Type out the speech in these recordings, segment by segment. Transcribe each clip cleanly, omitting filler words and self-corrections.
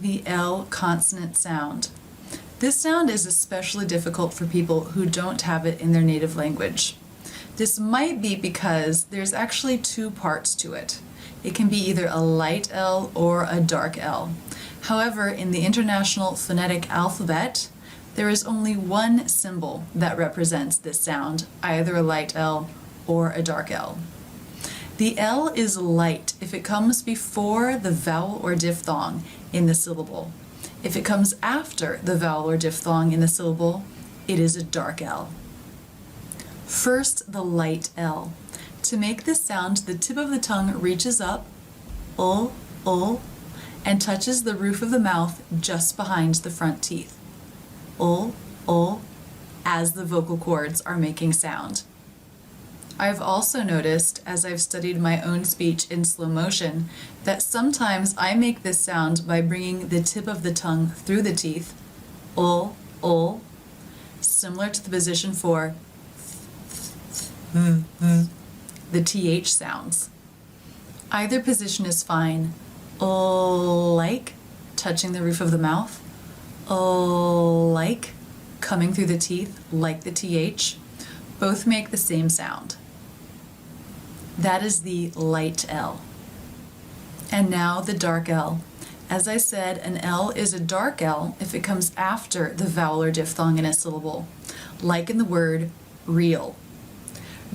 the L consonant sound. This sound is especially difficult for people who don't have it in their native language. This might be because there's actually two parts to it. It can be either a light L or a dark L. However, in the International Phonetic Alphabet, there is only one symbol that represents this sound, either a light L or a dark L. The L is light if it comes before the vowel or diphthong in the syllable. If it comes after the vowel or diphthong in the syllable, it is a dark L. First, the light L. To make this sound, the tip of the tongue reaches up, and touches the roof of the mouth just behind the front teeth. As the vocal cords are making sound. I've also noticed, as I've studied my own speech in slow motion, that sometimes I make this sound by bringing the tip of the tongue through the teeth, similar to the position for the TH sounds. Either position is fine, like touching the roof of the mouth, like coming through the teeth, like the TH. Both make the same sound. That is the light L. And now the dark L. As I said, an L is a dark L if it comes after the vowel or diphthong in a syllable, like in the word real.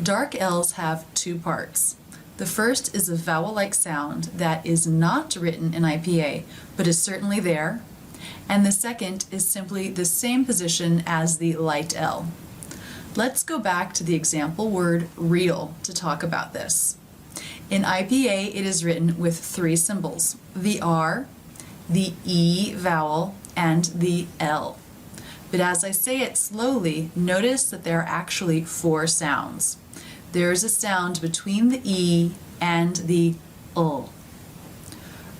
Dark L's have two parts. The first is a vowel-like sound that is not written in IPA, but is certainly there, and the second is simply the same position as the light L. Let's go back to the example word real to talk about this. In IPA, it is written with three symbols: the R, the E vowel, and the L. But as I say it slowly, notice that there are actually four sounds. There is a sound between the E and the O.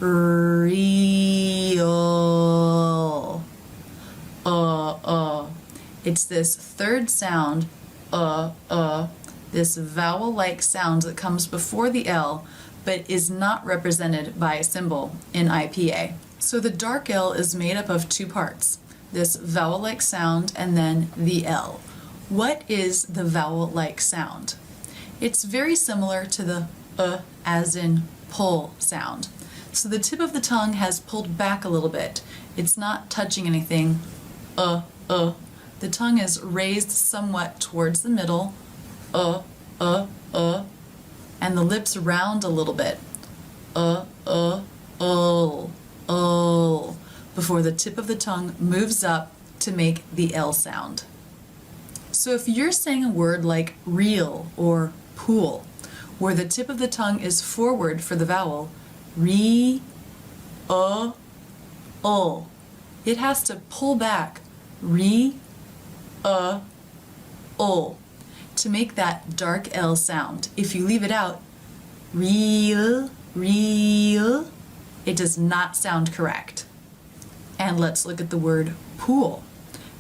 Real. It's this third sound, this vowel-like sound that comes before the L, but is not represented by a symbol in IPA. So the dark L is made up of two parts, this vowel-like sound and then the L. What is the vowel-like sound? It's very similar to the as in pull sound. So the tip of the tongue has pulled back a little bit. It's not touching anything, The tongue is raised somewhat towards the middle, and the lips round a little bit, before the tip of the tongue moves up to make the L sound. So if you're saying a word like real or pool, where the tip of the tongue is forward for the vowel, re, it has to pull back, re, to make that dark L sound. If you leave it out, real, it does not sound correct. And let's look at the word pool.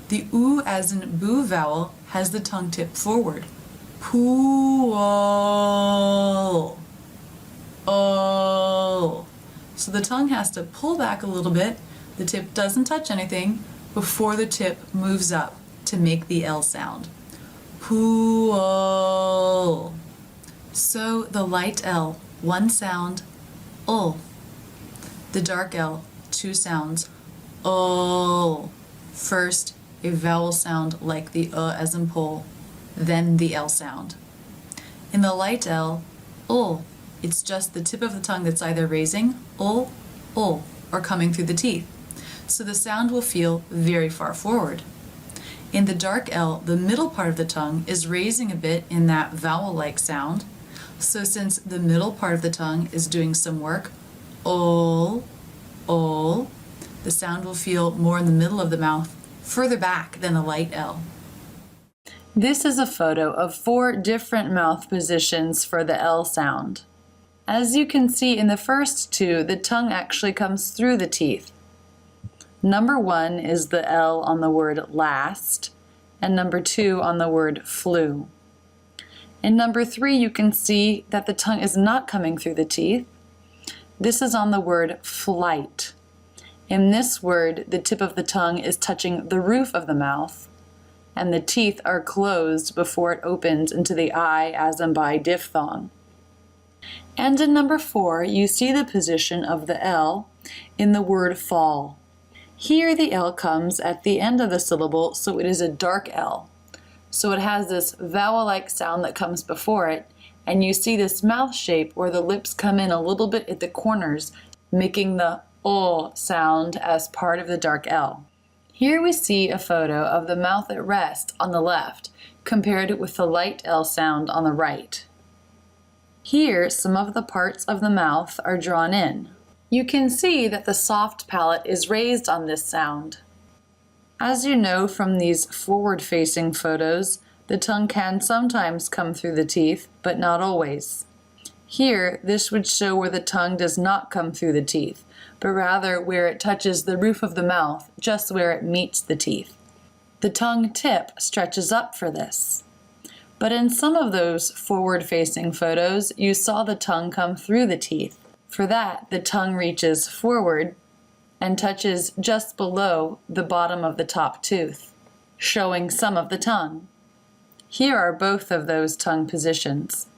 The oo as in boo vowel has the tongue tip forward. Pool. So the tongue has to pull back a little bit. The tip doesn't touch anything before the tip moves up to make the L sound. Pool. So the light L, one sound, ul. The dark L, two sounds, ul. First, a vowel sound like the as in pull, then the L sound. In the light L, ul, it's just the tip of the tongue that's either raising, ul, or coming through the teeth. So the sound will feel very far forward. In the dark L, the middle part of the tongue is raising a bit in that vowel-like sound. So since the middle part of the tongue is doing some work, ul, the sound will feel more in the middle of the mouth, further back than the light L. This is a photo of 4 different mouth positions for the L sound. As you can see in the first 2, the tongue actually comes through the teeth. Number 1 is the L on the word last, and number 2 on the word flew. In number 3, you can see that the tongue is not coming through the teeth. This is on the word flight. In this word, the tip of the tongue is touching the roof of the mouth, and the teeth are closed before it opens into the I as in by diphthong. And in number 4, you see the position of the L in the word fall. Here the L comes at the end of the syllable, so it is a dark L. So it has this vowel-like sound that comes before it, and you see this mouth shape where the lips come in a little bit at the corners, making the O sound as part of the dark L. Here we see a photo of the mouth at rest on the left, compared with the light L sound on the right. Here, some of the parts of the mouth are drawn in. You can see that the soft palate is raised on this sound. As you know from these forward-facing photos, the tongue can sometimes come through the teeth, but not always. Here, this would show where the tongue does not come through the teeth, but rather where it touches the roof of the mouth, just where it meets the teeth. The tongue tip stretches up for this. But in some of those forward-facing photos, you saw the tongue come through the teeth. For that, the tongue reaches forward and touches just below the bottom of the top tooth, showing some of the tongue. Here are both of those tongue positions.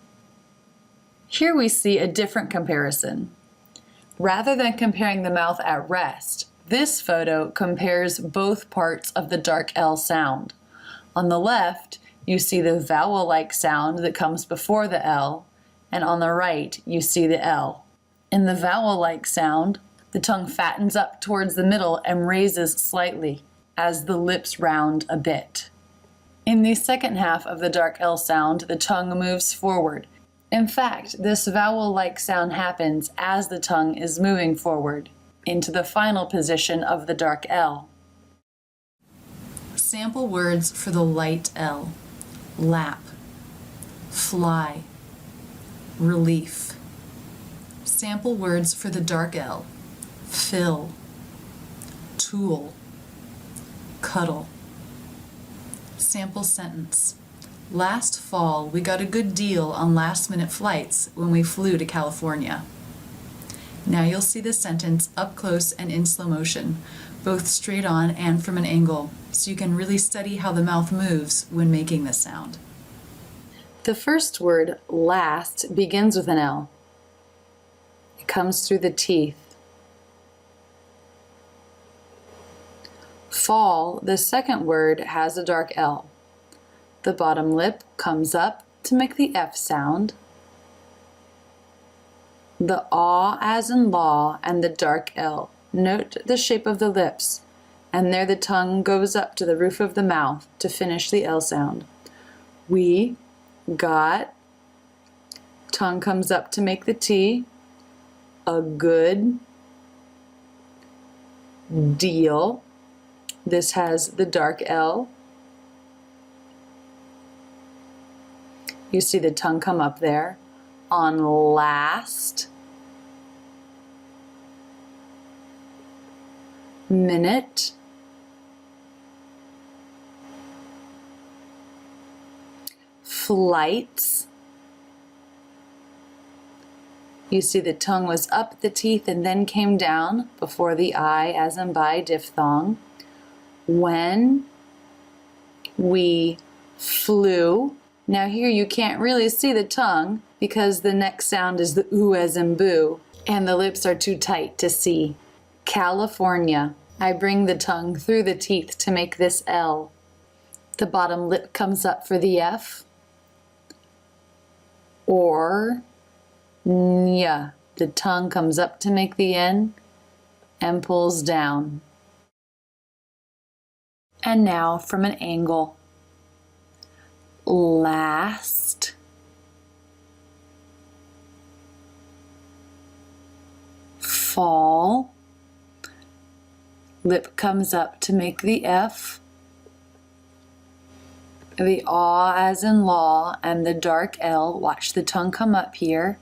Here we see a different comparison. Rather than comparing the mouth at rest, this photo compares both parts of the dark L sound. On the left, you see the vowel-like sound that comes before the L, and on the right, you see the L. In the vowel-like sound, the tongue fattens up towards the middle and raises slightly as the lips round a bit. In the second half of the dark L sound, the tongue moves forward. In fact, this vowel-like sound happens as the tongue is moving forward into the final position of the dark L. Sample words for the light L: lap, fly, relief. Sample words for the dark L: fill, tool, cuddle. Sample sentence: last fall we got a good deal on last-minute flights when we flew to California. Now you'll see the sentence up close and in slow motion, both straight on and from an angle, so you can really study how the mouth moves when making this sound. The first word, last, begins with an L. It comes through the teeth. Fall, the second word, has a dark L. The bottom lip comes up to make the F sound. The aw as in law and the dark L. Note the shape of the lips, and there the tongue goes up to the roof of the mouth to finish the L sound. We got, tongue comes up to make the T, a good deal. This has the dark L. You see the tongue come up there. On last, minute, flights. You see the tongue was up the teeth and then came down before the I as in by diphthong. When we flew. Now here you can't really see the tongue because the next sound is the oo as in boo, and the lips are too tight to see. California. I bring the tongue through the teeth to make this L. The bottom lip comes up for the F. Or nya. The tongue comes up to make the N and pulls down. And now from an angle. Last, fall, lip comes up to make the F, the aw as in law and the dark L. Watch the tongue come up here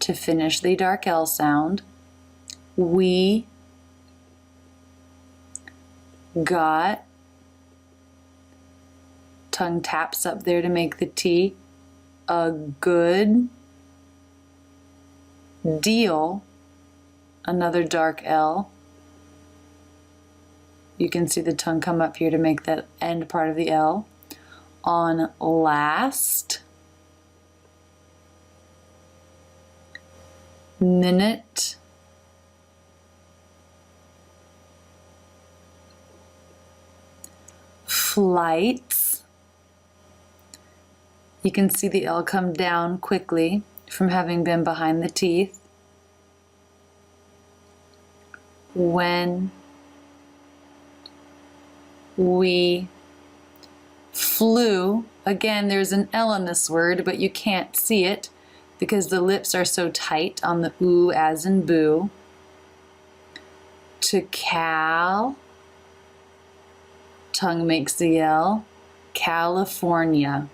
to finish the dark L sound. We got, tongue taps up there to make the T, a good deal another dark L. You can see the tongue come up here to make that end part of the L. On last, minute, flights. You can see the L come down quickly from having been behind the teeth. When we flew, again there's an L in this word, but you can't see it because the lips are so tight on the oo as in boo. To Cal, tongue makes the L, California.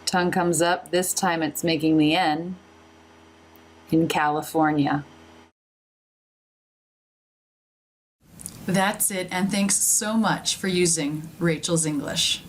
Tongue comes up, this time it's making the N in California. That's it, and thanks so much for using Rachel's English.